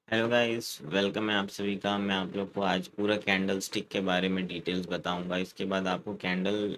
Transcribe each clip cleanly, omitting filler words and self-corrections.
Hello guys, welcome है आप सभी का। मैं आप लोग को आज पूरा कैंडल स्टिक के बारे में डिटेल्स बताऊंगा। इसके बाद आपको कैंडल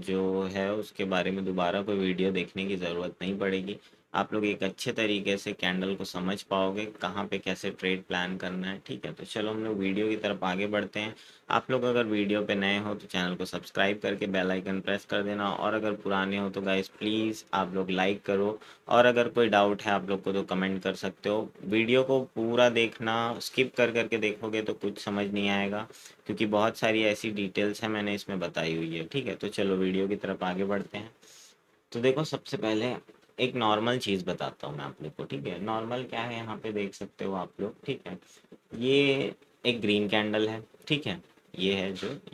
जो है उसके बारे में दोबारा कोई वीडियो देखने की ज़रूरत नहीं पड़ेगी। आप लोग एक अच्छे तरीके से कैंडल को समझ पाओगे, कहाँ पे कैसे ट्रेड प्लान करना है। ठीक है, तो चलो हम लोग वीडियो की तरफ आगे बढ़ते हैं। आप लोग अगर वीडियो पे नए हो तो चैनल को सब्सक्राइब करके बेल आइकन प्रेस कर देना, और अगर पुराने हो तो गाइस प्लीज़ आप लोग लाइक करो। और अगर कोई डाउट है आप लोग को तो कमेंट कर सकते हो। वीडियो को पूरा देखना, स्किप कर करके देखोगे तो कुछ समझ नहीं आएगा, क्योंकि बहुत सारी ऐसी डिटेल्स हैं मैंने इसमें बताई हुई है। ठीक है, तो चलो वीडियो की तरफ आगे बढ़ते हैं। तो देखो, सबसे पहले एक नॉर्मल चीज़ बताता हूँ मैं आप लोग को। ठीक है, नॉर्मल क्या है यहाँ पे देख सकते हो आप लोग। ठीक है, ये एक ग्रीन कैंडल है। ठीक है, ये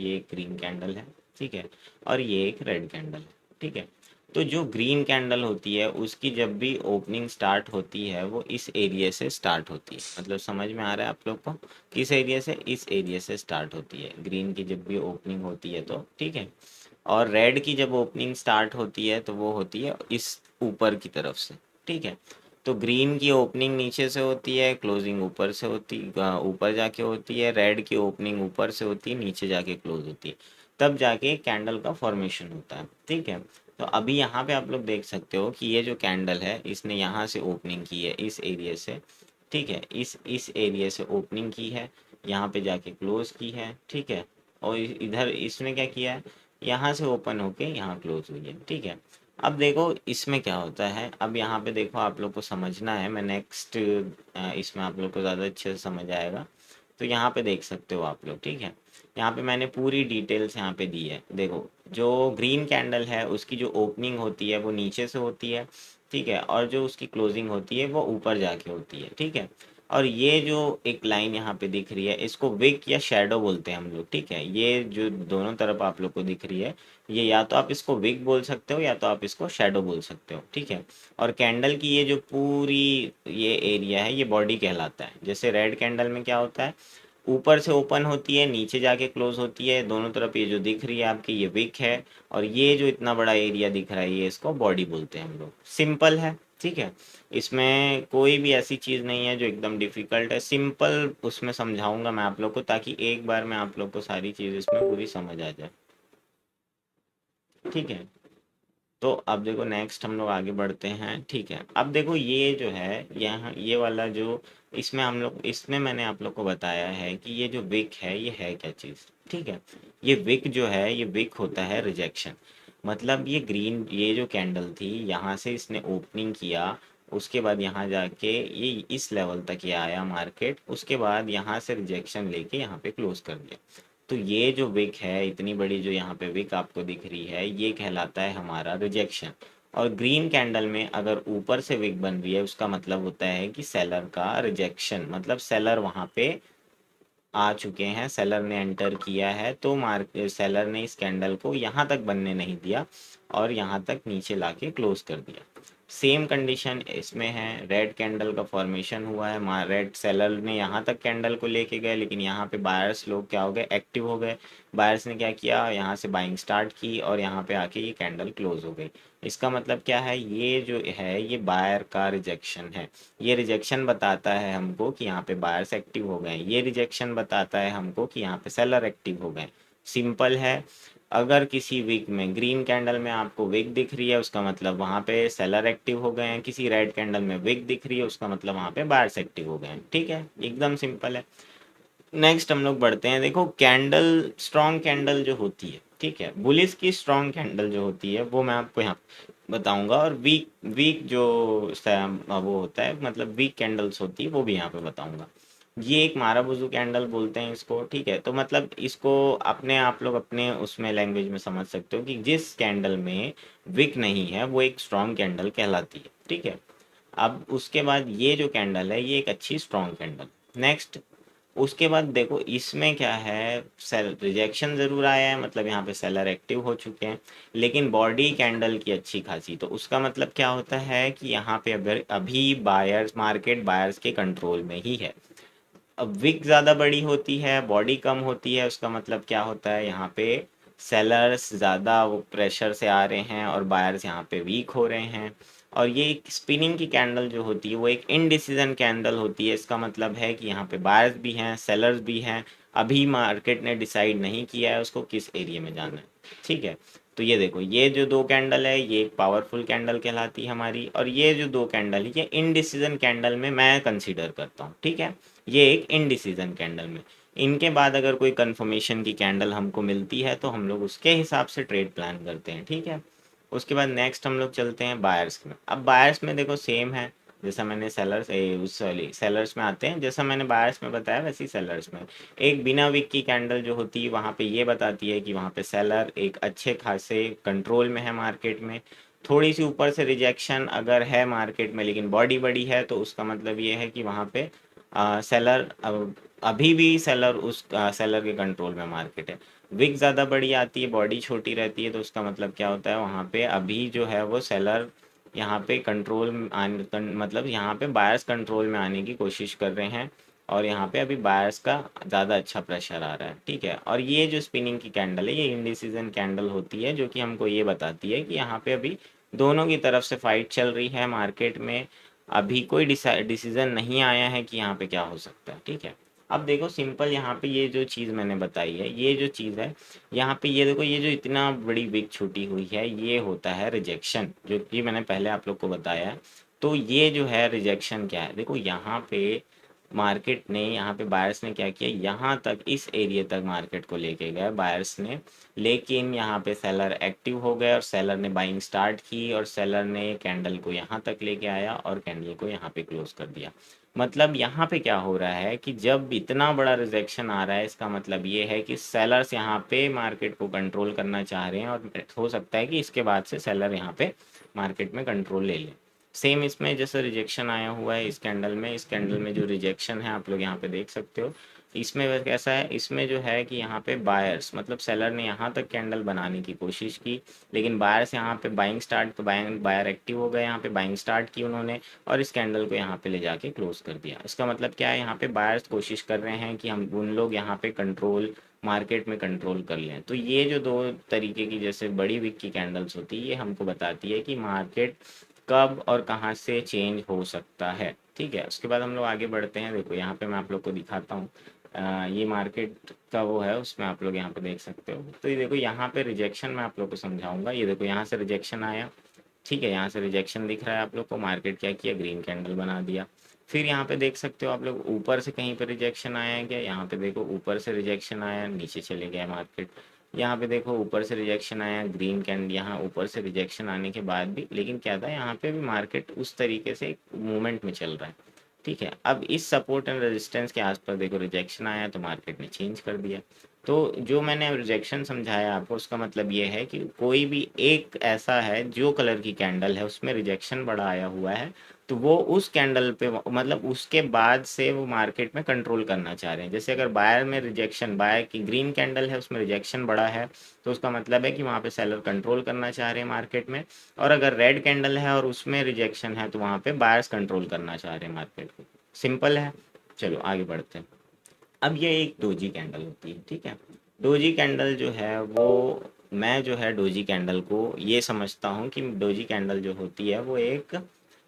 एक ग्रीन कैंडल है। ठीक है, और ये एक रेड कैंडल है। ठीक है, तो जो ग्रीन कैंडल होती है उसकी जब भी ओपनिंग स्टार्ट होती है वो इस एरिया से स्टार्ट होती है। मतलब समझ में आ रहा है आप लोग को? किस एरिया से? इस एरिया से स्टार्ट होती है ग्रीन की जब भी ओपनिंग होती है तो। ठीक है, और रेड की जब ओपनिंग स्टार्ट होती है तो वो होती है इस ऊपर की तरफ से। ठीक है, तो ग्रीन की ओपनिंग नीचे से होती है, क्लोजिंग ऊपर से होती, ऊपर जाके होती है। रेड की ओपनिंग ऊपर से होती है, नीचे जाके क्लोज होती है। तब जाके कैंडल का फॉर्मेशन होता है। ठीक है, तो अभी यहाँ पे आप लोग देख सकते हो कि ये जो कैंडल है इसने यहाँ से ओपनिंग की है इस एरिया से। ठीक है, इस एरिया से ओपनिंग की है, यहाँ पे जाके क्लोज की है। ठीक है, और इधर इसने क्या किया है, यहाँ से ओपन होके यहाँ क्लोज हुई है। ठीक है, अब देखो इसमें क्या होता है। अब यहाँ पे देखो आप लोग को समझना है, मैं नेक्स्ट इसमें आप लोग को ज़्यादा अच्छे से समझ आएगा। तो यहाँ पे देख सकते हो आप लोग। ठीक है, यहाँ पे मैंने पूरी डिटेल्स यहाँ पे दी है। देखो, जो ग्रीन कैंडल है उसकी जो ओपनिंग होती है वो नीचे से होती है। ठीक है, और जो उसकी क्लोजिंग होती है वो ऊपर जाके होती है। ठीक है, और ये जो एक लाइन यहाँ पे दिख रही है इसको विक या शैडो बोलते हैं हम लोग। ठीक है, ये जो दोनों तरफ आप लोग को दिख रही है, ये या तो आप इसको विक बोल सकते हो या तो आप इसको शैडो बोल सकते हो। ठीक है, और कैंडल की ये जो पूरी ये एरिया है ये बॉडी कहलाता है। जैसे रेड कैंडल में क्या होता है, ऊपर से ओपन होती है, नीचे जाके क्लोज होती है, दोनों तरफ ये जो दिख रही है आपकी ये विक है। और ये जो इतना बड़ा एरिया दिख रहा है ये इसको बॉडी बोलते हैं हम लोग। सिंपल है। ठीक है, इसमें कोई भी ऐसी चीज़ नहीं है जो एकदम डिफ़िकल्ट है। सिंपल उसमें समझाऊंगा मैं आप लोग को, ताकि एक बार में आप लोग को सारी चीज़ इसमें पूरी समझ आ जाए। ठीक है, तो अब देखो नेक्स्ट हम लोग आगे बढ़ते हैं। ठीक है, अब देखो ये जो है यहाँ ये वाला जो इसमें हम लोग इसमें मैंने आप लोग को बताया है कि ये जो विक है ये है क्या चीज़। ठीक है, ये विक जो है ये विक होता है रिजेक्शन। मतलब ये ग्रीन ये जो कैंडल थी यहाँ से इसने ओपनिंग किया, उसके बाद यहाँ जाके ये इस लेवल तक ये आया मार्केट, उसके बाद यहाँ से रिजेक्शन लेके यहाँ पे क्लोज कर दिया। तो ये जो विक है इतनी बड़ी जो यहाँ पे विक आपको दिख रही है ये कहलाता है हमारा रिजेक्शन। और ग्रीन कैंडल में अगर ऊपर से विक बन रही है उसका मतलब होता है कि सेलर का रिजेक्शन, मतलब सेलर वहाँ पे आ चुके हैं, सेलर ने एंटर किया है। तो मार्केट सेलर ने इस कैंडल को यहाँ तक बनने नहीं दिया और यहाँ तक नीचे लाके क्लोज कर दिया। सेम कंडीशन इसमें है, रेड कैंडल का फॉर्मेशन हुआ है, रेड सेलर ने यहाँ तक कैंडल को लेके गए, लेकिन यहाँ पे बायर्स लोग क्या हो गए, एक्टिव हो गए। बायर्स ने क्या किया, यहाँ से बाइंग स्टार्ट की और यहाँ पे आके ये कैंडल क्लोज हो गई। इसका मतलब क्या है, ये जो है ये बायर का रिजेक्शन है। ये रिजेक्शन बताता है हमको कि यहाँ पे बायर्स एक्टिव हो गए, ये रिजेक्शन बताता है हमको कि यहाँ पे सेलर एक्टिव हो गए। सिंपल है। अगर किसी वीक में ग्रीन कैंडल में आपको विक दिख रही है उसका मतलब वहाँ पे सेलर एक्टिव हो गए हैं, किसी रेड कैंडल में विक दिख रही है उसका मतलब वहाँ पे बायर्स एक्टिव हो गए हैं। ठीक है, एकदम सिंपल है। नेक्स्ट हम लोग बढ़ते हैं। देखो, कैंडल स्ट्रॉन्ग कैंडल जो होती है, ठीक है, बुलिस की स्ट्रॉन्ग कैंडल जो होती है वो मैं आपको यहाँ बताऊंगा, और वीक वीक जो वो होता है मतलब वीक कैंडल्स होती है वो भी यहाँ पे बताऊंगा। ये एक माराबुजू कैंडल बोलते हैं इसको। ठीक है, तो मतलब इसको अपने आप लोग अपने उसमें लैंग्वेज में समझ सकते हो कि जिस कैंडल में विक नहीं है वो एक स्ट्रॉन्ग कैंडल कहलाती है। ठीक है, अब उसके बाद ये जो कैंडल है ये एक अच्छी स्ट्रॉन्ग कैंडल। नेक्स्ट, उसके बाद देखो इसमें क्या है, सेल रिजेक्शन ज़रूर आया है, मतलब यहाँ पे सेलर एक्टिव हो चुके हैं, लेकिन बॉडी कैंडल की अच्छी खासी। तो उसका मतलब क्या होता है कि यहाँ पे अगर अभी बायर्स मार्केट बायर्स के कंट्रोल में ही है। अब विक ज़्यादा बड़ी होती है, बॉडी कम होती है, उसका मतलब क्या होता है, यहाँ पे सेलर्स ज़्यादा वो प्रेशर से आ रहे हैं और बायर्स यहाँ पे वीक हो रहे हैं। और ये एक स्पिनिंग की कैंडल जो होती है वो एक इनडिसीजन कैंडल होती है। इसका मतलब है कि यहाँ पे बायर्स भी हैं, सेलर्स भी हैं, अभी मार्केट ने डिसाइड नहीं किया है उसको किस एरिया में जाना है। ठीक है, तो ये देखो, ये जो दो कैंडल है ये एक पावरफुल कैंडल कहलाती है हमारी, और ये जो दो कैंडल है ये इनडिसीजन कैंडल में मैं कंसीडर करता हूँ। ठीक है, ये एक इनडिसीजन कैंडल में, इनके बाद अगर कोई कंफर्मेशन की कैंडल हमको मिलती है तो हम लोग उसके हिसाब से ट्रेड प्लान करते हैं। ठीक है, उसके बाद नेक्स्ट हम लोग चलते हैं बायर्स में। अब बायर्स में देखो सेम है, जैसा मैंने सेलर्स में आते हैं, जैसा मैंने बायर्स में बताया वैसे ही सेलर्स में एक बिना विक की कैंडल जो होती है वहाँ पे ये बताती है कि वहाँ पे सेलर एक अच्छे खासे कंट्रोल में है मार्केट में। थोड़ी सी ऊपर से रिजेक्शन अगर है मार्केट में लेकिन बॉडी बड़ी है तो उसका मतलब ये है कि वहाँ पे सेलर अभी भी सेलर उस सेलर के कंट्रोल में मार्केट है। विक ज़्यादा बड़ी आती है, बॉडी छोटी रहती है, तो उसका मतलब क्या होता है, वहाँ पे अभी जो है वो सेलर यहाँ पे मतलब यहाँ पे बायर्स कंट्रोल में आने की कोशिश कर रहे हैं, और यहाँ पे अभी बायर्स का ज़्यादा अच्छा प्रेशर आ रहा है। ठीक है, और ये जो स्पिनिंग की कैंडल है ये इंडिसीजन कैंडल होती है, जो कि हमको ये बताती है कि यहाँ पे अभी दोनों की तरफ से फाइट चल रही है मार्केट में, अभी कोई डिसीजन नहीं आया है कि यहाँ पे क्या हो सकता है। ठीक है, अब देखो सिंपल, यहाँ पे ये जो चीज़ मैंने बताई है, ये जो चीज़ है यहाँ पे, ये देखो, ये जो इतना बड़ी विक छूटी हुई है ये होता है रिजेक्शन, जो कि मैंने पहले आप लोग को बताया है। तो ये जो है रिजेक्शन क्या है, देखो यहाँ पे मार्केट ने, यहाँ पे बायर्स ने क्या किया, यहाँ तक इस एरिया तक मार्केट को लेके गए बायर्स ने, लेकिन यहाँ पे सेलर एक्टिव हो गए और सेलर ने बाइंग स्टार्ट की, और सेलर ने कैंडल को यहाँ तक लेके आया और कैंडल को यहाँ पे क्लोज कर दिया। मतलब यहाँ पे क्या हो रहा है कि जब इतना बड़ा रिजेक्शन आ रहा है इसका मतलब ये है कि सेलर्स यहाँ पे मार्केट को कंट्रोल करना चाह रहे हैं, और हो सकता है कि इसके बाद से सेलर यहाँ पे मार्केट में कंट्रोल ले ले। सेम इसमें जैसे रिजेक्शन आया हुआ है इस कैंडल में, इस कैंडल में जो रिजेक्शन है आप लोग यहाँ पे देख सकते हो। इसमें वह कैसा है, इसमें जो है कि यहाँ पे बायर्स मतलब सेलर ने यहाँ तक कैंडल बनाने की कोशिश की, लेकिन बायर्स यहाँ पे बाइंग स्टार्ट, तो बायर एक्टिव हो गए, यहाँ पे बाइंग स्टार्ट की उन्होंने, और इस कैंडल को यहाँ पे ले जाके क्लोज कर दिया। इसका मतलब क्या है, यहाँ पे बायर्स कोशिश कर रहे हैं कि हम उन लोग यहाँ पे कंट्रोल, मार्केट में कंट्रोल कर लें। तो ये जो दो तरीके की जैसे बड़ी विक की कैंडल्स होती है ये हमको बताती है कि मार्केट कब और कहाँ से चेंज हो सकता है। ठीक है, उसके बाद हम लोग आगे बढ़ते हैं। देखो यहाँ पे मैं आप लोग को दिखाता हूँ, ये मार्केट का वो है, उसमें आप लोग यहाँ पे देख सकते हो। तो ये देखो यहाँ पे रिजेक्शन मैं आप लोग को समझाऊंगा। ये देखो यहाँ से रिजेक्शन आया, ठीक है, यहाँ से रिजेक्शन दिख रहा है आप लोग को, मार्केट क्या किया, ग्रीन कैंडल बना दिया। फिर यहाँ पे देख सकते हो आप लोग ऊपर से कहीं पे रिजेक्शन आया है क्या, यहाँ पे देखो ऊपर से रिजेक्शन आया, नीचे चले गया मार्केट। यहाँ पे देखो ऊपर से रिजेक्शन आया, ग्रीन कैंडल, यहाँ ऊपर से रिजेक्शन आने के बाद भी लेकिन क्या था, यहाँ पे भी मार्केट उस तरीके से एक मूवमेंट में चल रहा है। ठीक है, अब इस सपोर्ट एंड रेजिस्टेंस के आसपास देखो रिजेक्शन आया तो मार्केट ने चेंज कर दिया। तो जो मैंने रिजेक्शन समझाया आपको उसका मतलब ये है कि कोई भी एक ऐसा है जो कलर की कैंडल है उसमें रिजेक्शन बड़ा आया हुआ है, तो वो उस कैंडल पे मतलब उसके बाद से वो मार्केट में कंट्रोल करना चाह रहे हैं। जैसे अगर बायर में रिजेक्शन, बायर की ग्रीन कैंडल है उसमें रिजेक्शन बड़ा है, तो उसका मतलब है कि वहाँ पे सेलर कंट्रोल करना चाह रहे हैं मार्केट में। और अगर रेड कैंडल है और उसमें रिजेक्शन है तो वहाँ पे बायर्स कंट्रोल करना चाह रहे हैं मार्केट को। सिंपल है, चलो आगे बढ़ते हैं। अब ये एक डोजी कैंडल होती है। ठीक है, डोजी कैंडल जो है वो, मैं जो है डोजी कैंडल को ये समझता हूँ कि डोजी कैंडल जो होती है वो एक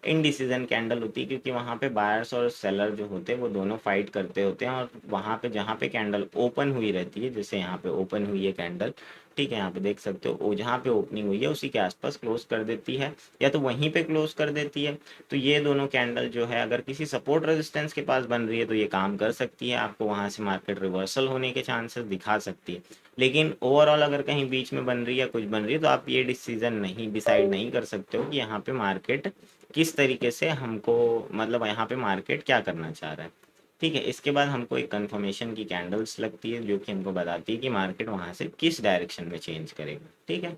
इनडिसीजन कैंडल होती है, क्योंकि वहाँ पे बायर्स और सेलर जो होते हैं वो दोनों फाइट करते होते हैं, और वहाँ पे जहाँ पे कैंडल ओपन हुई रहती है, जैसे यहाँ पे ओपन हुई है कैंडल, ठीक है, यहाँ पे देख सकते हो, वो जहाँ पे ओपनिंग हुई है उसी के आसपास क्लोज कर देती है, या तो वहीं पे क्लोज कर देती है। तो ये दोनों कैंडल जो है अगर किसी सपोर्ट रेजिस्टेंस के पास बन रही है तो ये काम कर सकती है, आपको वहाँ से मार्केट रिवर्सल होने के चांसेस दिखा सकती है। लेकिन ओवरऑल अगर कहीं बीच में बन रही है, कुछ बन रही है, तो आप ये डिसाइड नहीं कर सकते हो कि यहाँ पे मार्केट किस तरीके से हमको, मतलब यहाँ पे मार्केट क्या करना चाह रहा है। ठीक है, इसके बाद हमको एक कंफर्मेशन की कैंडल्स लगती है जो कि हमको बताती है कि मार्केट वहाँ से किस डायरेक्शन में चेंज करेगा। ठीक है,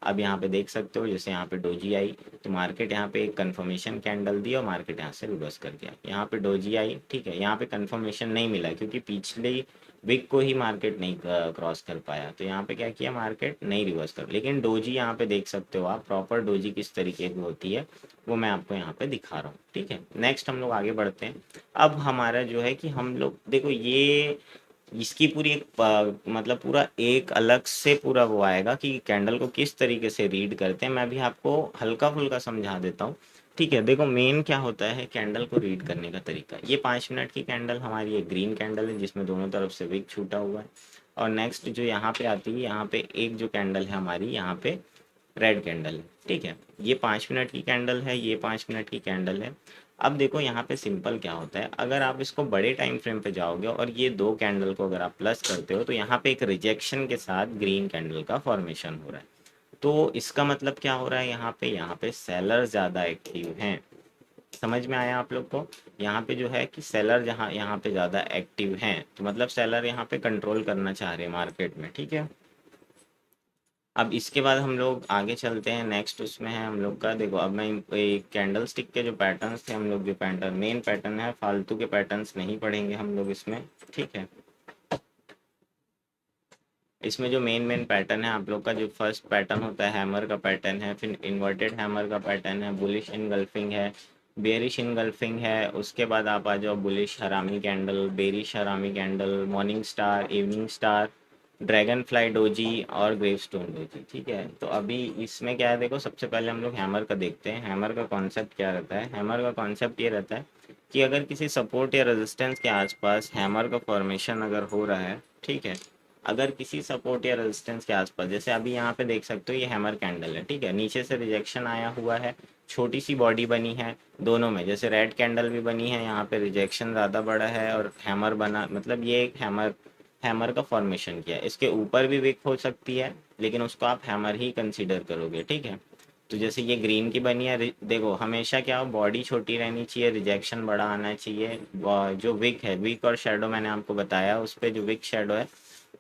अब यहाँ पे देख सकते हो जैसे यहाँ पे डोजी आई तो मार्केट यहाँ पे एक कंफर्मेशन कैंडल दी और मार्केट यहाँ से रिवर्स कर दिया। यहाँ पे डोजी आई, ठीक है, यहाँ पे कंफर्मेशन नहीं मिला क्योंकि पिछले वीक को ही मार्केट नहीं क्रॉस कर पाया, तो यहाँ पे क्या किया, मार्केट नहीं रिवर्स कर, लेकिन डोजी यहाँ पे देख सकते हो आप, प्रॉपर डोजी किस तरीके की होती है वो मैं आपको यहाँ पे दिखा रहा हूँ। ठीक है, नेक्स्ट हम लोग आगे बढ़ते हैं। अब हमारा जो है कि हम लोग देखो ये इसकी पूरी एक मतलब पूरा एक अलग से पूरा वो आएगा कि कैंडल को किस तरीके से रीड करते हैं। मैं भी आपको हल्का फुल्का समझा देता हूँ। ठीक है, देखो मेन क्या होता है कैंडल को रीड करने का तरीका। ये 5 मिनट की कैंडल हमारी एक ग्रीन कैंडल है जिसमें दोनों तरफ से विक छूटा हुआ है। और नेक्स्ट जो यहाँ पे आती है, यहाँ पे एक जो कैंडल है हमारी, यहाँ पे रेड कैंडल है। ठीक है, ये 5 मिनट की कैंडल है, ये 5 मिनट की कैंडल है। अब देखो यहाँ पे सिंपल क्या होता है, अगर आप इसको बड़े टाइम फ्रेम पे जाओगे और ये दो कैंडल को अगर आप प्लस करते हो तो यहाँ पे एक रिजेक्शन के साथ ग्रीन कैंडल का फॉर्मेशन हो रहा है। तो इसका मतलब क्या हो रहा है, यहाँ पे सेलर ज़्यादा एक्टिव हैं। समझ में आया आप लोग को? यहाँ पे जो है कि सेलर जहाँ यहाँ पे ज़्यादा एक्टिव हैं, तो मतलब सेलर यहाँ पे कंट्रोल करना चाह रहे हैं मार्केट में। ठीक है, अब इसके बाद हम लोग आगे चलते हैं। नेक्स्ट उसमें है हम लोग का, देखो अब मैं कैंडल स्टिक के जो पैटर्न्स थे, हम लोग जो पैटर्न मेन पैटर्न है, फालतू के पैटर्न्स नहीं पढ़ेंगे हम लोग इसमें। ठीक है, इसमें जो मेन पैटर्न है आप लोग का, जो फर्स्ट पैटर्न होता है हैमर का पैटर्न है, फिर इन्वर्टेड हैमर का पैटर्न है, बुलिश इनगल्फिंग है, बेरिश इनगल्फिंग है। उसके बाद आप आ जाओ बुलिश हरामी कैंडल, बेरिश हरामी candle, morning star, evening star, dragon fly doji और ग्रेवस्टोन डोजी। ठीक है, तो अभी इसमें क्या है, देखो सबसे पहले हम लोग हैमर का देखते हैं। हैमर का कॉन्सेप्ट क्या रहता है? हैमर का कॉन्सेप्ट ये रहता है कि अगर किसी सपोर्ट या रेजिस्टेंस के आसपास हैमर का फॉर्मेशन अगर हो रहा है, ठीक है, अगर किसी सपोर्ट या रेजिस्टेंस के आसपास, जैसे अभी यहाँ पे देख सकते हो ये हैमर कैंडल है। ठीक है, नीचे से रिजेक्शन आया हुआ है, छोटी सी बॉडी बनी है दोनों में, जैसे रेड कैंडल भी बनी है, यहाँ पे रिजेक्शन ज़्यादा बड़ा है और हैमर बना, मतलब ये एक हैमर हैमर का फॉर्मेशन किया है। इसके ऊपर भी विक हो सकती है, लेकिन उसको आप हैमर ही कंसीडर करोगे। ठीक है, तो जैसे ये ग्रीन की बनी है, देखो हमेशा क्या हो, बॉडी छोटी रहनी चाहिए, रिजेक्शन बड़ा आना चाहिए। जो विक है, विक और शेडो मैंने आपको बताया, उस पर जो विक शेडो है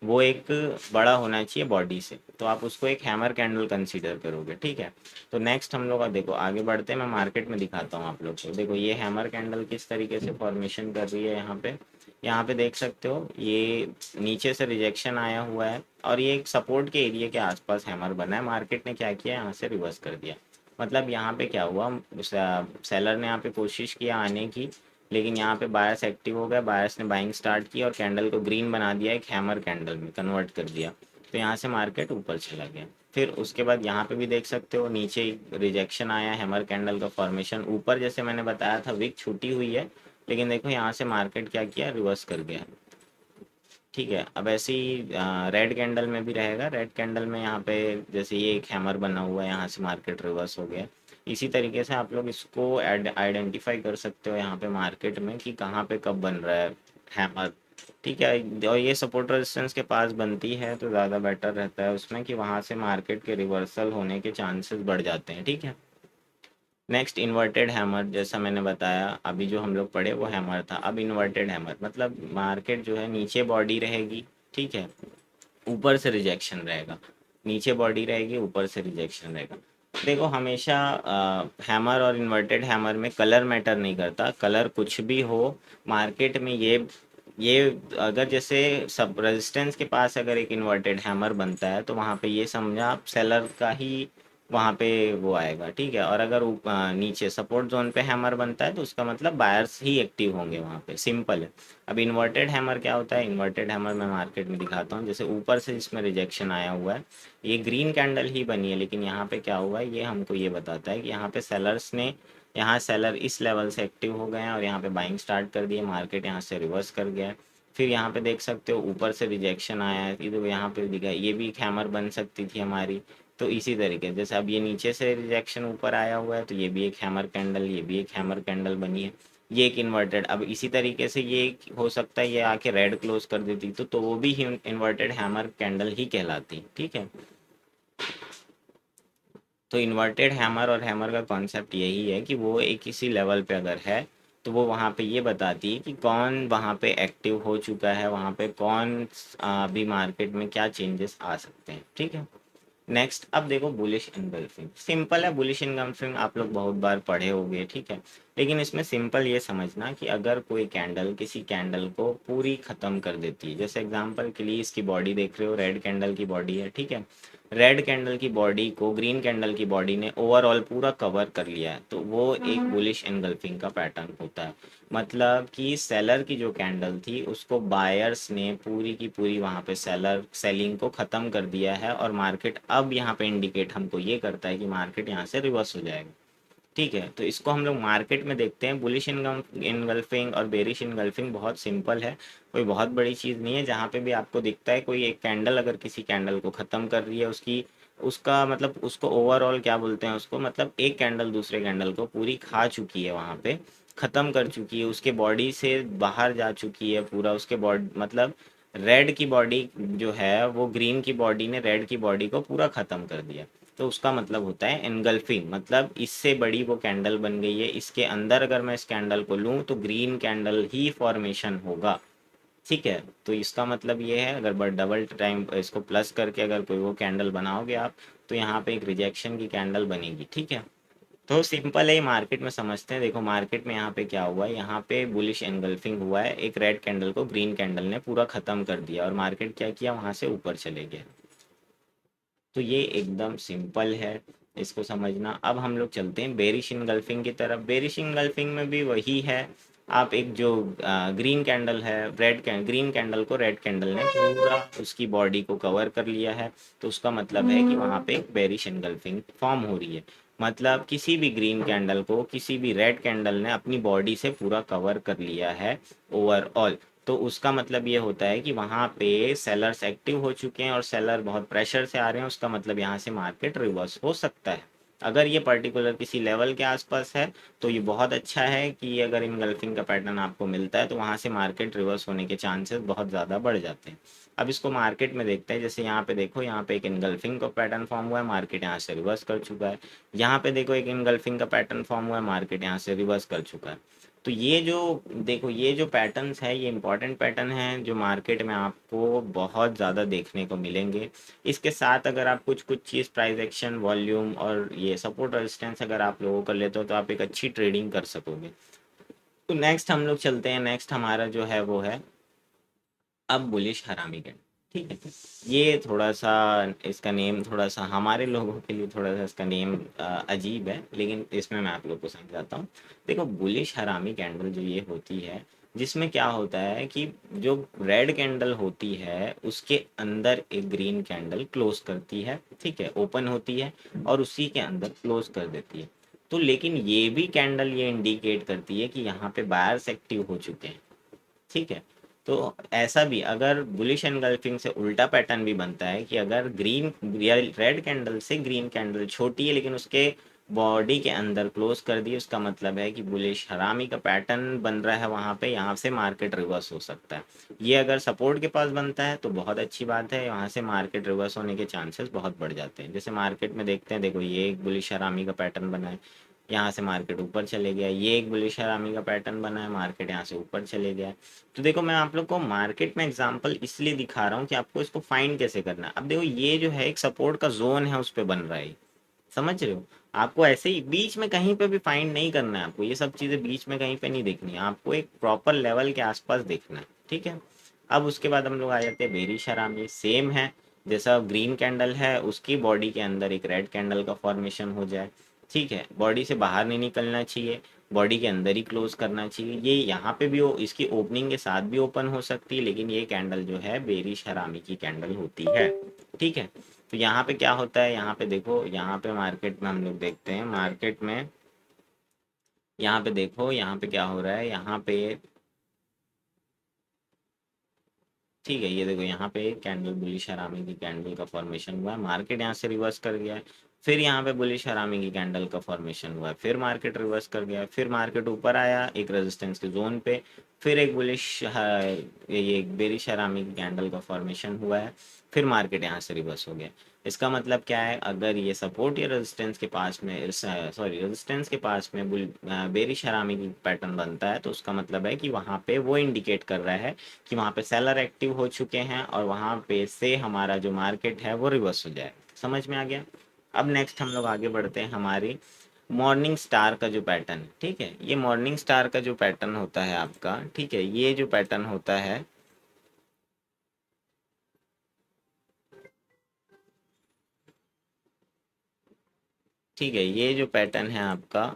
वो एक बड़ा होना चाहिए बॉडी से, तो आप उसको एक हैमर कैंडल कंसीडर करोगे। ठीक है, तो नेक्स्ट हम लोग देखो आगे बढ़ते हैं, मैं मार्केट में दिखाता हूँ आप लोग को। देखो ये हैमर कैंडल किस तरीके से फॉर्मेशन कर रही है। यहाँ पे देख सकते हो ये नीचे से रिजेक्शन आया हुआ है और ये एक सपोर्ट के एरिया के आसपास हैमर बना है। मार्केट ने क्या किया, यहाँ से रिवर्स कर दिया। मतलब यहाँ पे क्या हुआ, सेलर ने यहाँ पे कोशिश किया आने की, लेकिन यहाँ पे बायर्स एक्टिव हो गया, बायर्स ने बाइंग स्टार्ट की और कैंडल को ग्रीन बना दिया, एक हैमर कैंडल में कन्वर्ट कर दिया। तो यहाँ से मार्केट ऊपर चला गया। फिर उसके बाद यहाँ पे भी देख सकते हो नीचे रिजेक्शन आया, हैमर कैंडल का फॉर्मेशन, ऊपर जैसे मैंने बताया था विक छूटी हुई है, लेकिन देखो यहाँ से मार्केट क्या किया, रिवर्स कर गया। ठीक है, अब ऐसे ही रेड कैंडल में भी रहेगा। रेड कैंडल में यहाँ पे जैसे ये एक हैमर बना हुआ है, यहाँ से मार्केट रिवर्स हो गया। इसी तरीके से आप लोग इसको आइडेंटिफाई कर सकते हो यहाँ पे मार्केट में कि कहाँ पे कब बन रहा है हैमर। ठीक है, और ये सपोर्ट रेजिस्टेंस के पास बनती है तो ज़्यादा बेटर रहता है उसमें कि वहाँ से मार्केट के रिवर्सल होने के चांसेस बढ़ जाते हैं। ठीक है, नेक्स्ट इन्वर्टेड हैमर, जैसा मैंने बताया अभी जो हम लोग पढ़े वो हैमर था। अब इन्वर्टेड हैमर मतलब मार्केट जो है नीचे बॉडी रहेगी, ठीक है, ऊपर से रिजेक्शन रहेगा, नीचे बॉडी रहेगी, ऊपर से रिजेक्शन रहेगा। देखो हमेशा हैमर और इन्वर्टेड हैमर में कलर मैटर नहीं करता, कलर कुछ भी हो मार्केट में। ये अगर जैसे सब रेजिस्टेंस के पास अगर एक इन्वर्टेड हैमर बनता है तो वहाँ पे ये समझा आप सेलर का ही वहाँ पे वो आएगा। ठीक है, और अगर नीचे सपोर्ट जोन पे हैमर बनता है तो उसका मतलब बायर्स ही एक्टिव होंगे वहाँ पे, सिंपल है। अब इन्वर्टेड हैमर क्या होता है, इन्वर्टेड हैमर मैं मार्केट में दिखाता हूँ। जैसे ऊपर से इसमें रिजेक्शन आया हुआ है, ये ग्रीन कैंडल ही बनी है, लेकिन यहाँ पे क्या हुआ है ये हमको ये बताता है कि यहाँ पे सेलर्स ने, यहाँ सेलर इस लेवल से एक्टिव हो गए हैं और यहाँ पे बाइंग स्टार्ट कर दिए, मार्केट यहाँ से रिवर्स कर गया है। फिर यहाँ पे देख सकते हो ऊपर से रिजेक्शन आया है, ये देखो यहाँ पे दिखा, ये भी एक हैमर बन सकती थी हमारी। तो इसी तरीके जैसे अब ये नीचे से रिजेक्शन ऊपर आया हुआ है तो ये भी एक हैमर कैंडल, ये भी एक हैमर कैंडल बनी है, ये एक इन्वर्टेड। अब इसी तरीके से ये हो सकता है ये आके रेड क्लोज कर देती तो वो भी इन्वर्टेड हैमर कैंडल ही कहलाती। ठीक है, तो इन्वर्टेड हैमर और हैमर का कॉन्सेप्ट यही है कि वो एक किसी लेवल पे अगर है तो वो वहाँ पे ये बताती है कि कौन वहाँ पे एक्टिव हो चुका है, वहाँ पे कौन अभी मार्केट में क्या चेंजेस आ सकते हैं। ठीक है, नेक्स्ट अब देखो बुलिश इनगल्फिंग, सिंपल है। बुलिश इनगल्फिंग आप लोग बहुत बार पढ़े होंगे, ठीक है, लेकिन इसमें सिंपल ये समझना कि अगर कोई कैंडल किसी कैंडल को पूरी ख़त्म कर देती है, जैसे एग्जांपल के लिए इसकी बॉडी देख रहे हो, रेड कैंडल की बॉडी है, ठीक है, रेड कैंडल की बॉडी को ग्रीन कैंडल की बॉडी ने ओवरऑल पूरा कवर कर लिया है, तो वो एक बुलिश एनगल्फिंग का पैटर्न होता है। मतलब कि सेलर की जो कैंडल थी उसको बायर्स ने पूरी की पूरी वहाँ पे सेलर सेलिंग को ख़त्म कर दिया है, और मार्केट अब यहाँ पे इंडिकेट हमको ये करता है कि मार्केट यहाँ से रिवर्स हो जाएगा। ठीक है, तो इसको हम लोग मार्केट में देखते हैं। बुलिश इनगल्फिंग और बेरिश इनगल्फिंग बहुत सिंपल है, कोई बहुत बड़ी चीज़ नहीं है। जहाँ पे भी आपको दिखता है कोई एक कैंडल अगर किसी कैंडल को ख़त्म कर रही है, उसकी उसका मतलब उसको ओवरऑल क्या बोलते हैं उसको, मतलब एक कैंडल दूसरे कैंडल को पूरी खा चुकी है, वहाँ पे ख़त्म कर चुकी है, उसके बॉडी से बाहर जा चुकी है पूरा, उसके बॉडी मतलब रेड की बॉडी जो है वो ग्रीन की बॉडी ने रेड की बॉडी को पूरा ख़त्म कर दिया। तो उसका मतलब होता है एनगल्फिंग, मतलब इससे बड़ी वो कैंडल बन गई है, इसके अंदर अगर मैं इस कैंडल को लूँ तो ग्रीन कैंडल ही फॉर्मेशन होगा। ठीक है, तो इसका मतलब ये है, अगर बट डबल टाइम इसको प्लस करके अगर कोई वो कैंडल बनाओगे आप, तो यहाँ पे एक रिजेक्शन की कैंडल बनेगी। ठीक है, तो सिंपल है, मार्केट में समझते हैं। देखो मार्केट में यहाँ पे क्या हुआ है, यहाँ पे बुलिश एनगल्फिंग हुआ है, एक रेड कैंडल को ग्रीन कैंडल ने पूरा ख़त्म कर दिया, और मार्केट क्या किया, वहाँ से ऊपर चले गया। तो ये एकदम सिंपल है, इसको समझना। अब हम लोग चलते हैं बेरिश इनगल्फिंग की तरफ। बेरिश इनगल्फिंग में भी वही है, आप एक जो ग्रीन कैंडल है, ग्रीन कैंडल को रेड कैंडल ने पूरा उसकी बॉडी को कवर कर लिया है, तो उसका मतलब है कि वहाँ पे एक बेरिश इनगल्फिंग फॉर्म हो रही है। मतलब किसी भी ग्रीन कैंडल को किसी भी रेड कैंडल ने अपनी बॉडी से पूरा कवर कर लिया है ओवरऑल, तो उसका मतलब ये होता है कि वहाँ पे सेलर्स एक्टिव हो चुके हैं और सेलर बहुत प्रेशर से आ रहे हैं। उसका मतलब यहाँ से मार्केट रिवर्स हो सकता है, अगर ये पर्टिकुलर किसी लेवल के आसपास है। तो ये बहुत अच्छा है कि ये अगर इनगल्फिंग का पैटर्न आपको मिलता है तो वहाँ से मार्केट रिवर्स होने के चांसेस बहुत ज़्यादा बढ़ जाते हैं। अब इसको मार्केट में देखते हैं। जैसे यहाँ पे देखो, यहाँ पे एक इनगल्फिंग का पैटर्न फॉर्म हुआ है, मार्केट यहाँ से रिवर्स कर चुका है। यहाँ पे देखो एक इनगल्फिंग का पैटर्न फॉर्म हुआ है, मार्केट यहाँ से रिवर्स कर चुका है। तो ये जो देखो, ये जो पैटर्न्स है ये इंपॉर्टेंट पैटर्न है जो मार्केट में आपको बहुत ज़्यादा देखने को मिलेंगे। इसके साथ अगर आप कुछ कुछ चीज़ प्राइस एक्शन, वॉल्यूम और ये सपोर्ट रेजिस्टेंस अगर आप लोगों कर लेते हो तो आप एक अच्छी ट्रेडिंग कर सकोगे। तो नेक्स्ट हम लोग चलते हैं, नेक्स्ट हमारा जो है वो है अब बुलिश हरामी कैंडल। ठीक है, ये थोड़ा सा, इसका नेम थोड़ा सा हमारे लोगों के लिए थोड़ा सा इसका नेम अजीब है, लेकिन इसमें मैं आप लोग को समझाता हूँ। देखो बुलिश हरामी कैंडल जो ये होती है, जिसमें क्या होता है कि जो रेड कैंडल होती है उसके अंदर एक ग्रीन कैंडल क्लोज करती है। ठीक है, ओपन होती है और उसी के अंदर क्लोज कर देती है। तो लेकिन ये भी कैंडल ये इंडिकेट करती है कि यहाँ पे बायर्स एक्टिव हो चुके हैं। ठीक है, तो ऐसा भी अगर बुलिश एनगल्फिंग से उल्टा पैटर्न भी बनता है कि अगर ग्रीन रेड कैंडल से ग्रीन कैंडल छोटी है लेकिन उसके बॉडी के अंदर क्लोज कर दी, उसका मतलब है कि बुलिश हरामी का पैटर्न बन रहा है वहाँ पे, यहाँ से मार्केट रिवर्स हो सकता है। ये अगर सपोर्ट के पास बनता है तो बहुत अच्छी बात है, यहाँ से मार्केट रिवर्स होने के चांसेस बहुत बढ़ जाते हैं। जैसे मार्केट में देखते हैं, देखो ये एक बुलिश हरामी का पैटर्न बना है, यहाँ से मार्केट ऊपर चले गया, ये एक बुलिश हरामी का पैटर्न बना है, मार्केट यहाँ से ऊपर चले गया। तो देखो मैं आप लोग को मार्केट में एग्जांपल इसलिए दिखा रहा हूँ कि आपको इसको फाइंड कैसे करना है। अब देखो ये जो है एक सपोर्ट का जोन है, उस पर बन रहा है, समझ रहे हो। आपको ऐसे ही बीच में कहीं पे भी फाइंड नहीं करना है, आपको ये सब चीज़ें बीच में कहीं पे नहीं देखनी है, आपको एक प्रॉपर लेवल के आसपास देखना है। ठीक है, अब उसके बाद हम लोग आ जाते हैं बेरिश हरामी। सेम है, जैसा ग्रीन कैंडल है उसकी बॉडी के अंदर एक रेड कैंडल का फॉर्मेशन हो जाए। ठीक है, बॉडी से बाहर नहीं निकलना चाहिए, बॉडी के अंदर ही क्लोज करना चाहिए। ये यहाँ पे भी इसकी ओपनिंग के साथ भी ओपन हो सकती है, लेकिन ये कैंडल जो है बेरिश हरामी की कैंडल होती है। ठीक है, तो यहाँ पे क्या होता है, यहाँ पे देखो, यहाँ पे मार्केट में हम लोग देखते हैं, मार्केट में यहाँ पे देखो, यहाँ पे क्या हो रहा है, यहाँ पे ठीक है, ये देखो यहाँ पे कैंडल बुलिश हरामी की कैंडल का फॉर्मेशन हुआ है, मार्केट यहाँ से रिवर्स कर गया है। फिर यहाँ पे बुलिश हरामी की कैंडल का फॉर्मेशन हुआ है, फिर मार्केट रिवर्स कर गया है, फिर मार्केट ऊपर आया एक रेजिस्टेंस के जोन पे, फिर एक ये एक बेरिश हरामी की कैंडल का फॉर्मेशन हुआ है, फिर मार्केट यहाँ से रिवर्स हो गया। इसका मतलब क्या है, अगर ये सपोर्ट या रेजिस्टेंस के पास में सॉरी रेजिस्टेंस के पास में बेरिश हरामी की पैटर्न बनता है, तो उसका मतलब है कि वहाँ पे वो इंडिकेट कर रहा है कि वहाँ पे सेलर एक्टिव हो चुके हैं और वहाँ पे से हमारा जो मार्केट है वो रिवर्स हो जाए। समझ में आ गया। अब नेक्स्ट हम लोग आगे बढ़ते हैं, हमारी मॉर्निंग स्टार का जो पैटर्न है। ठीक है, ये मॉर्निंग स्टार का जो पैटर्न होता है आपका, ठीक है, ये जो पैटर्न होता है, ठीक है, ये जो पैटर्न है आपका,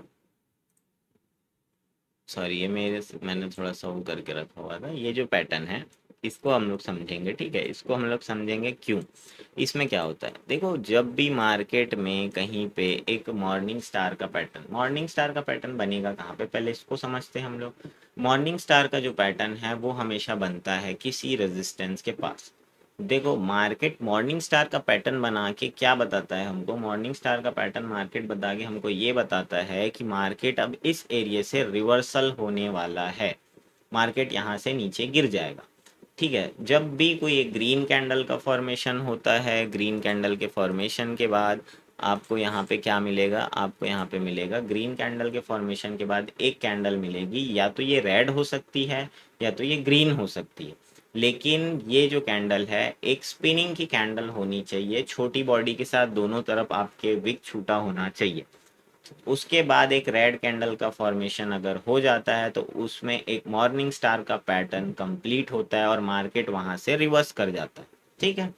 सॉरी ये मैंने थोड़ा सा वो करके रखा हुआ था, ये जो पैटर्न है इसको हम लोग समझेंगे। ठीक है, इसको हम लोग समझेंगे क्यों। इसमें क्या होता है, देखो जब भी मार्केट में कहीं पे एक मॉर्निंग स्टार का पैटर्न बनेगा कहाँ पे, पहले इसको समझते हैं हम लोग। मॉर्निंग स्टार का जो पैटर्न है वो हमेशा बनता है किसी रेजिस्टेंस के पास। देखो मार्केट मॉर्निंग स्टार का पैटर्न बना के क्या बताता है हमको, मॉर्निंग स्टार का पैटर्न मार्केट बता के हमको ये बताता है कि मार्केट अब इस एरिया से रिवर्सल होने वाला है, मार्केट यहाँ से नीचे गिर जाएगा। ठीक है, जब भी कोई एक ग्रीन कैंडल का फॉर्मेशन होता है, ग्रीन कैंडल के फॉर्मेशन के बाद आपको यहाँ पे क्या मिलेगा, आपको यहाँ पे मिलेगा ग्रीन कैंडल के फॉर्मेशन के बाद एक कैंडल मिलेगी, या तो ये रेड हो सकती है या तो ये ग्रीन हो सकती है। लेकिन ये जो कैंडल है एक स्पिनिंग की कैंडल होनी चाहिए, छोटी बॉडी के साथ दोनों तरफ आपके विक छूटा होना चाहिए। उसके बाद एक रेड कैंडल का फॉर्मेशन अगर हो जाता है तो उसमें एक मॉर्निंग स्टार का पैटर्न कंप्लीट होता है और मार्केट वहां से रिवर्स कर जाता है। ठीक है,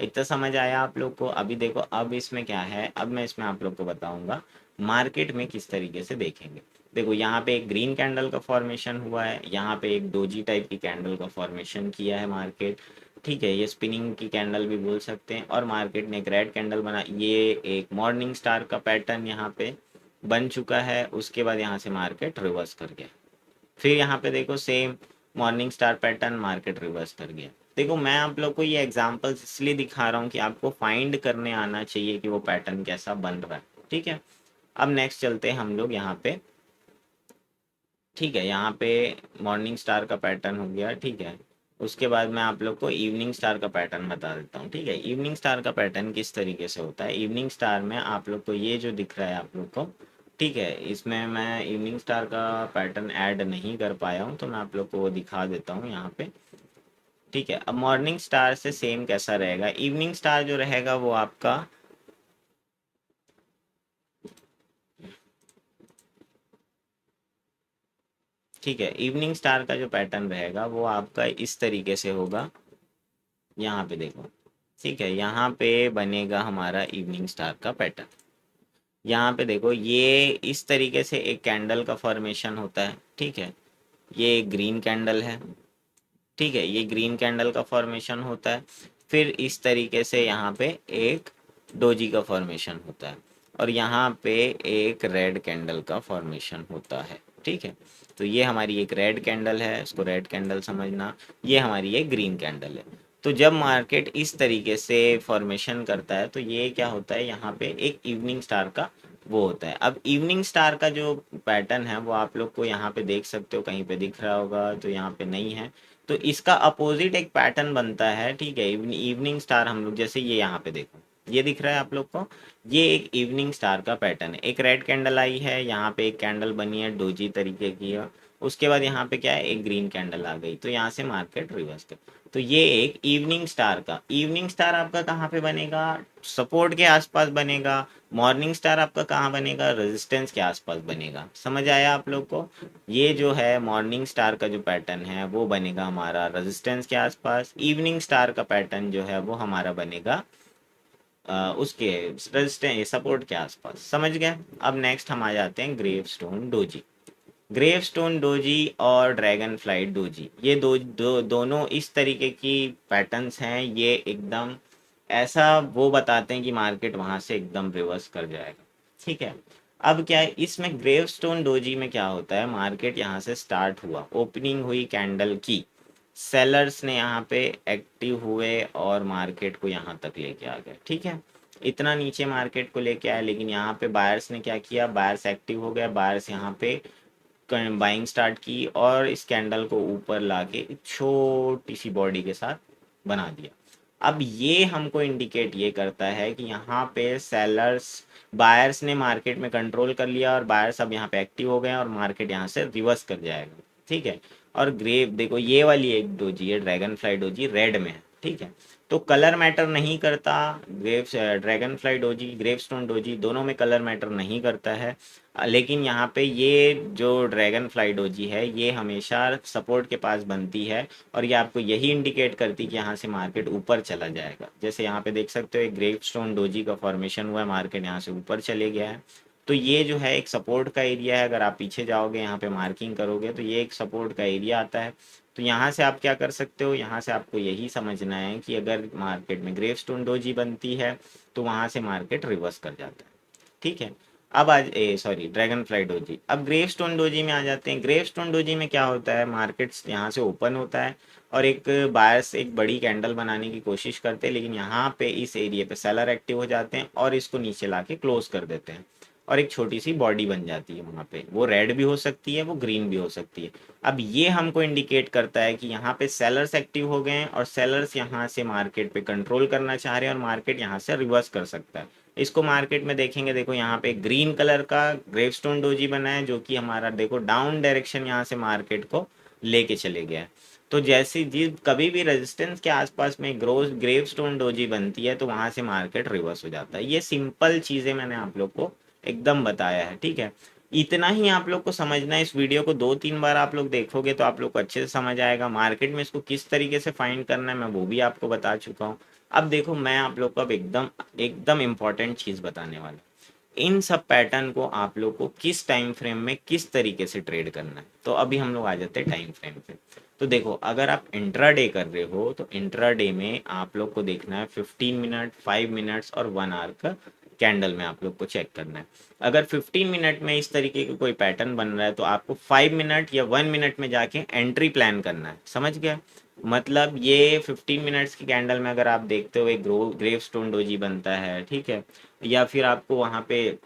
इतना समझ आया आप लोग को। अभी देखो अब इसमें क्या है, अब मैं इसमें आप लोग को बताऊंगा मार्केट में किस तरीके से देखेंगे। देखो यहाँ पे एक ग्रीन कैंडल का फॉर्मेशन हुआ है, यहाँ पे एक डोजी टाइप की कैंडल का फॉर्मेशन किया है मार्केट। ठीक है, ये स्पिनिंग की कैंडल भी बोल सकते हैं, और मार्केट ने एक रेड कैंडल बना, ये एक मॉर्निंग स्टार का पैटर्न यहाँ पे बन चुका है। उसके बाद यहाँ से मार्केट रिवर्स कर गया, फिर यहाँ पे देखो same morning star pattern, market reverse कर गया। देखो मैं आप लोग को ये एग्जांपल्स इसलिए दिखा रहा हूँ कि आपको फाइंड करने आना चाहिए कि वो पैटर्न कैसा बन रहा है। ठीक है, अब नेक्स्ट चलते हैं हम लोग यहाँ पे। ठीक है, यहाँ पे मॉर्निंग स्टार का पैटर्न हो गया। ठीक है, उसके बाद मैं आप लोग को इवनिंग स्टार का पैटर्न बता देता हूँ। ठीक है, इवनिंग स्टार का पैटर्न किस तरीके से होता है, इवनिंग स्टार में आप लोग को ये जो दिख रहा है आप लोग को, ठीक है, इसमें मैं इवनिंग स्टार का पैटर्न ऐड नहीं कर पाया हूँ तो मैं आप लोग को वो दिखा देता हूँ यहाँ पे। ठीक है, अब मॉर्निंग स्टार से सेम कैसा रहेगा, इवनिंग स्टार जो रहेगा वो आपका, ठीक है, इवनिंग स्टार का जो पैटर्न रहेगा वो आपका इस तरीके से होगा। यहाँ पे देखो, ठीक है, यहाँ पे बनेगा हमारा इवनिंग स्टार का पैटर्न। यहाँ पे देखो ये इस तरीके से एक कैंडल का फॉर्मेशन होता है। ठीक है, ये एक ग्रीन कैंडल है। ठीक है, ये ग्रीन कैंडल का फॉर्मेशन होता है। फिर इस तरीके से यहाँ पे एक डोजी का फॉर्मेशन होता है, और यहाँ पे एक रेड कैंडल का फॉर्मेशन होता है। ठीक है, तो ये हमारी एक रेड कैंडल है, इसको रेड कैंडल समझना, ये हमारी एक ग्रीन कैंडल है। तो जब मार्केट इस तरीके से फॉर्मेशन करता है तो ये क्या होता है, यहाँ पे एक इवनिंग स्टार का वो होता है। अब इवनिंग स्टार का जो पैटर्न है वो आप लोग को यहाँ पे देख सकते हो, कहीं पे दिख रहा होगा तो यहाँ पे नहीं है। तो इसका अपोजिट एक पैटर्न बनता है। ठीक है, इवनिंग स्टार हम लोग जैसे ये यहाँ पे देखो, ये दिख रहा है आप लोग को, ये एक इवनिंग स्टार का पैटर्न है। एक रेड कैंडल आई है, यहाँ पे एक कैंडल बनी है डोजी तरीके की है, उसके बाद यहाँ पे क्या है, एक ग्रीन कैंडल आ गई, तो यहाँ से मार्केट रिवर्स कर। तो ये एक इवनिंग स्टार का, इवनिंग स्टार आपका कहाँ पे बनेगा, सपोर्ट के आसपास बनेगा। मॉर्निंग स्टार आपका कहाँ बनेगा, रेजिस्टेंस के आसपास बनेगा। समझ आया आप लोग को, ये जो है मॉर्निंग स्टार का जो पैटर्न है वो बनेगा हमारा रेजिस्टेंस के आसपास, इवनिंग स्टार का पैटर्न जो है वो हमारा बनेगा उसके रेजिस्टेंस सपोर्ट के आसपास। समझ गए। अब नेक्स्ट हम आ जाते हैं grave stone doji. Grave stone doji और ड्रैगन फ्लाइट डोजी, ये दोनों इस तरीके की पैटर्न्स हैं, ये एकदम ऐसा वो बताते हैं कि मार्केट वहां से एकदम रिवर्स कर जाएगा। ठीक है, अब क्या है इसमें ग्रेव स्टोन डोजी में क्या होता है, मार्केट यहाँ से स्टार्ट हुआ, ओपनिंग हुई कैंडल की, सेलर्स ने यहाँ पे एक्टिव हुए और मार्केट को यहाँ तक लेके आ गए। ठीक है, इतना नीचे मार्केट को लेके आया, लेकिन यहाँ पे बायर्स ने क्या किया, बायर्स एक्टिव हो गया, बायर्स यहाँ पे बाइंग स्टार्ट की और इस कैंडल को ऊपर लाके एक छोटी सी बॉडी के साथ बना दिया। अब ये हमको इंडिकेट ये करता है कि यहाँ पे सेलर्स, बायर्स ने मार्केट में कंट्रोल कर लिया और बायर्स अब यहाँ पे एक्टिव हो गए और मार्केट यहाँ से रिवर्स कर जाएगा। ठीक है, और ग्रेव देखो ये वाली एक डोजी है, ड्रैगन फ्लाई डोजी रेड में है, ठीक है। तो कलर मैटर नहीं करता, dragon fly doji, gravestone doji दोनों में कलर मैटर नहीं करता है। लेकिन यहाँ पे ये जो ड्रैगन फ्लाई डोजी है ये हमेशा सपोर्ट के पास बनती है, और ये आपको यही इंडिकेट करती है कि यहाँ से मार्केट ऊपर चला जाएगा। जैसे यहाँ पे देख सकते हो एक ग्रेवस्टोन डोजी का फॉर्मेशन हुआ है, मार्केट यहाँ से ऊपर चले गया है। तो ये जो है एक सपोर्ट का एरिया है, अगर आप पीछे जाओगे यहाँ पे मार्किंग करोगे तो ये एक सपोर्ट का एरिया आता है। तो यहाँ से आप क्या कर सकते हो, यहाँ से आपको यही समझना है कि अगर मार्केट में ग्रेवस्टोन डोजी बनती है तो वहाँ से मार्केट रिवर्स कर जाता है। ठीक है। अब आज सॉरी ड्रैगन फ्लाई डोजी, अब ग्रेवस्टोन डोजी में आ जाते हैं। ग्रेवस्टोन डोजी में क्या होता है, मार्केट्स यहाँ से ओपन होता है और एक बायर्स एक बड़ी कैंडल बनाने की कोशिश करते हैं, लेकिन यहाँ पे इस एरिया पे सेलर एक्टिव हो जाते हैं और इसको नीचे ला के क्लोज कर देते हैं, और एक छोटी सी बॉडी बन जाती है वहाँ पे। वो रेड भी हो सकती है, वो ग्रीन भी हो सकती है। अब ये हमको इंडिकेट करता है कि यहाँ पे सेलर्स एक्टिव हो गए हैं और सेलर्स यहाँ से मार्केट पे कंट्रोल करना चाह रहे हैं, और मार्केट यहाँ से रिवर्स कर सकता है। इसको मार्केट में देखेंगे, देखो यहाँ पे ग्रीन कलर का ग्रेवस्टोन डोजी बना है, जो कि हमारा देखो डाउन डायरेक्शन यहाँ से मार्केट को लेके चले गया है। तो जैसे जिस कभी भी रेजिस्टेंस के आसपास में ग्रेवस्टोन डोजी बनती है तो वहां से मार्केट रिवर्स हो जाता है। ये सिंपल चीजें मैंने आप लोग को एकदम बताया है, ठीक है। इतना ही आप लोग को समझना है। इस वीडियो को 2-3 बार आप लोग देखोगे तो आप लोग को अच्छे से समझ आएगा। मार्केट में इसको किस तरीके से फाइंड करना है मैं वो भी आपको बता चुका हूँ। अब देखो मैं आप लोग को अब एकदम एकदम इम्पॉर्टेंट चीज़ बताने वाला हूँ। इन सब पैटर्न को आप लोग को किस टाइम फ्रेम में किस तरीके से ट्रेड करना है। तो अभी हम लोग आ जाते हैं टाइम फ्रेम पे। तो देखो अगर आप इंट्राडे कर रहे हो तो इंट्राडे में आप लोग को देखना है 15 मिनट, 5 मिनट्स और 1 आवर का कैंडल में आप लोग को चेक करना है। अगर 15 मिनट में इस तरीके का कोई पैटर्न बन रहा है तो आपको 5 मिनट या 1 मिनट में जाके एंट्री प्लान करना है, समझ गया। मतलब ये 15 मिनट्स की कैंडल में अगर आप देखते हो एक ग्रेव स्टोन डोजी बनता है, ठीक है, या फिर आपको वहाँ पे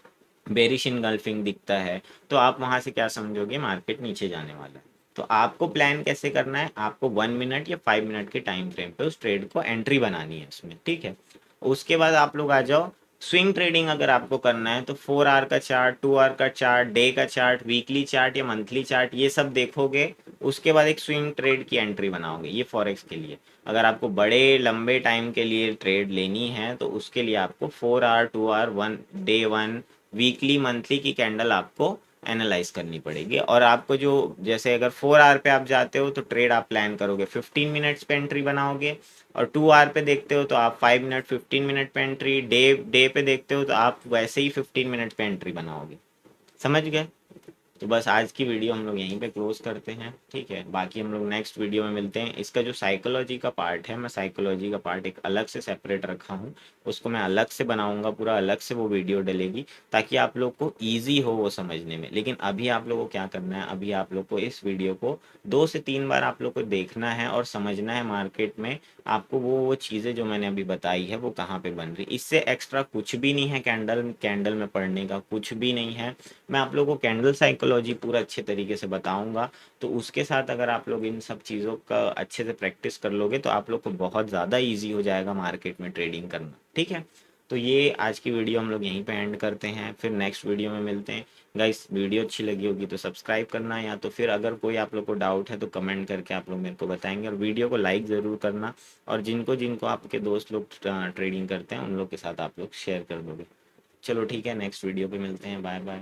बेरिश इनगल्फिंग दिखता है, तो आप वहाँ से क्या समझोगे, मार्केट नीचे जाने वाला है। तो आपको प्लान कैसे करना है, आपको 1 मिनट या 5 मिनट के टाइम फ्रेम पे उस ट्रेड को एंट्री बनानी है उसमें, ठीक है। उसके बाद आप लोग आ जाओ स्विंग ट्रेडिंग। अगर आपको करना है तो 4 आवर का चार्ट, 2 आवर का चार्ट, डे का चार्ट, वीकली चार्ट या मंथली चार्ट, ये सब देखोगे। उसके बाद एक स्विंग ट्रेड की एंट्री बनाओगे, ये फॉरेक्स के लिए। अगर आपको बड़े लंबे टाइम के लिए ट्रेड लेनी है तो उसके लिए आपको 4 hour, 2 hour, one day one, weekly, monthly की कैंडल आपको एनालाइज करनी पड़ेगी। और आपको जो जैसे अगर 4 आवर पे आप जाते हो तो ट्रेड आप प्लान करोगे 15 मिनट्स पे एंट्री बनाओगे, और 2 आवर पे देखते हो तो आप 5 मिनट, 15 मिनट पे एंट्री, डे डे पे देखते हो तो आप वैसे ही 15 मिनट पे एंट्री बनाओगे, समझ गए। तो बस आज की वीडियो हम लोग यहीं पे क्लोज करते हैं, ठीक है। बाकी हम लोग नेक्स्ट वीडियो में मिलते हैं। इसका जो साइकोलॉजी का पार्ट है, मैं साइकोलॉजी का पार्ट एक अलग से सेपरेट रखा हूँ, उसको मैं अलग से बनाऊंगा, पूरा अलग से वो वीडियो डलेगी, ताकि आप लोग को ईजी हो वो समझने में। लेकिन अभी आप लोग को क्या करना है, अभी आप लोग को इस वीडियो को 2 से 3 बार आप लोग को देखना है और समझना है मार्केट में आपको वो चीज़ें जो मैंने अभी बताई है वो कहाँ पे बन रही। इससे एक्स्ट्रा कुछ भी नहीं है, कैंडल कैंडल में पढ़ने का कुछ भी नहीं है। मैं आप लोगों को कैंडल साइकोलॉजी पूरा अच्छे तरीके से बताऊंगा। तो उसके साथ अगर आप लोग इन सब चीज़ों का अच्छे से प्रैक्टिस कर लोगे तो आप लोग को बहुत ज़्यादा इजी हो जाएगा मार्केट में ट्रेडिंग करना, ठीक है। तो ये आज की वीडियो हम लोग यहीं पे एंड करते हैं, फिर नेक्स्ट वीडियो में मिलते हैं। गाइस वीडियो अच्छी लगी होगी तो सब्सक्राइब करना, या तो फिर अगर कोई आप लोग को डाउट है तो कमेंट करके आप लोग मेरे को बताएंगे, और वीडियो को लाइक ज़रूर करना, और जिनको जिनको आपके दोस्त लोग ट्रेडिंग करते हैं उन लोग के साथ आप लोग शेयर कर दोगे। चलो ठीक है, नेक्स्ट वीडियो पे मिलते हैं, बाय बाय।